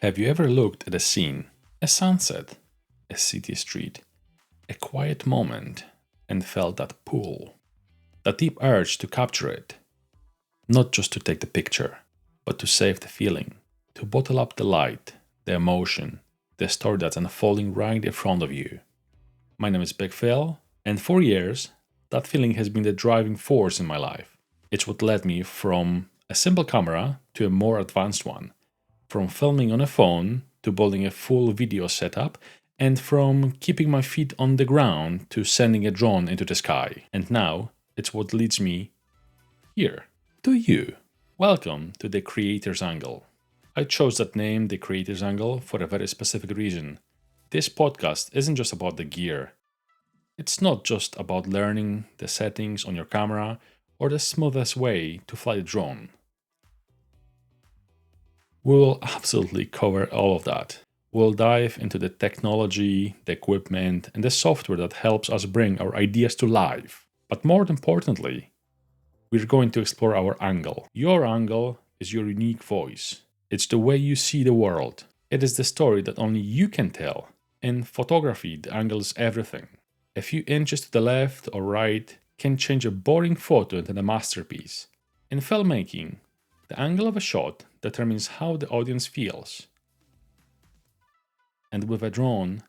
Have you ever looked at a scene, a sunset, a city street, a quiet moment, and felt that pull, that deep urge to capture it? Not just to take the picture, but to save the feeling, to bottle up the light, the emotion, the story that's unfolding right in front of you. My name is Big Phil, and for years, that feeling has been the driving force in my life. It's what led me from a simple camera to a more advanced one, from filming on a phone to building a full video setup, and from keeping my feet on the ground to sending a drone into the sky. And now, it's what leads me here, to you. Welcome to The Creator's Angle. I chose that name, The Creator's Angle, for a very specific reason. This podcast isn't just about the gear. It's not just about learning the settings on your camera or the smoothest way to fly a drone. We'll absolutely cover all of that. We'll dive into the technology, the equipment, and the software that helps us bring our ideas to life. But more importantly, we're going to explore our angle. Your angle is your unique voice. It's the way you see the world. It is the story that only you can tell. In photography, the angle is everything. A few inches to the left or right can change a boring photo into a masterpiece. In filmmaking, the angle of a shot determines how the audience feels. And with a drone,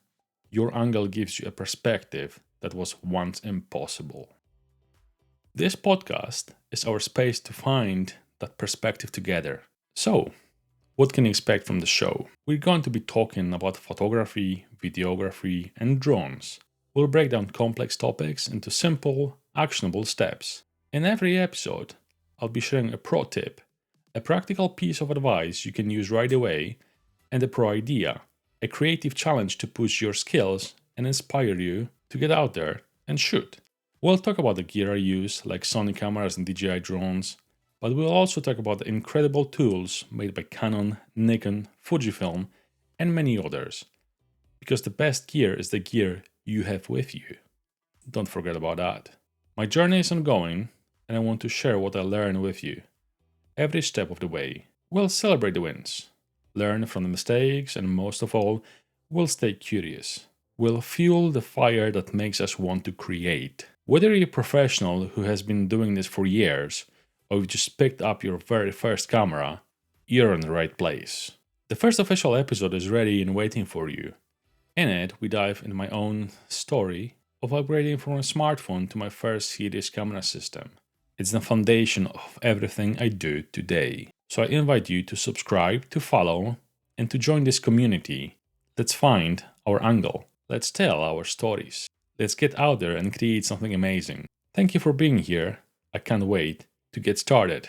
your angle gives you a perspective that was once impossible. This podcast is our space to find that perspective together. So, what can you expect from the show? We're going to be talking about photography, videography, and drones. We'll break down complex topics into simple, actionable steps. In every episode, I'll be sharing a pro tip, a practical piece of advice you can use right away, and a pro idea, a creative challenge to push your skills and inspire you to get out there and shoot. We'll talk about the gear I use, like Sony cameras and DJI drones, but we'll also talk about the incredible tools made by Canon, Nikon, Fujifilm, and many others. Because the best gear is the gear you have with you. Don't forget about that. My journey is ongoing, and I want to share what I learn with you. Every step of the way. We'll celebrate the wins, learn from the mistakes, and most of all, we'll stay curious. We'll fuel the fire that makes us want to create. Whether you're a professional who has been doing this for years, or you just picked up your very first camera, you're in the right place. The first official episode is ready and waiting for you. In it, we dive into my own story of upgrading from a smartphone to my first serious camera system. It's the foundation of everything I do today. So I invite you to subscribe, to follow, and to join this community. Let's find our angle. Let's tell our stories. Let's get out there and create something amazing. Thank you for being here. I can't wait to get started.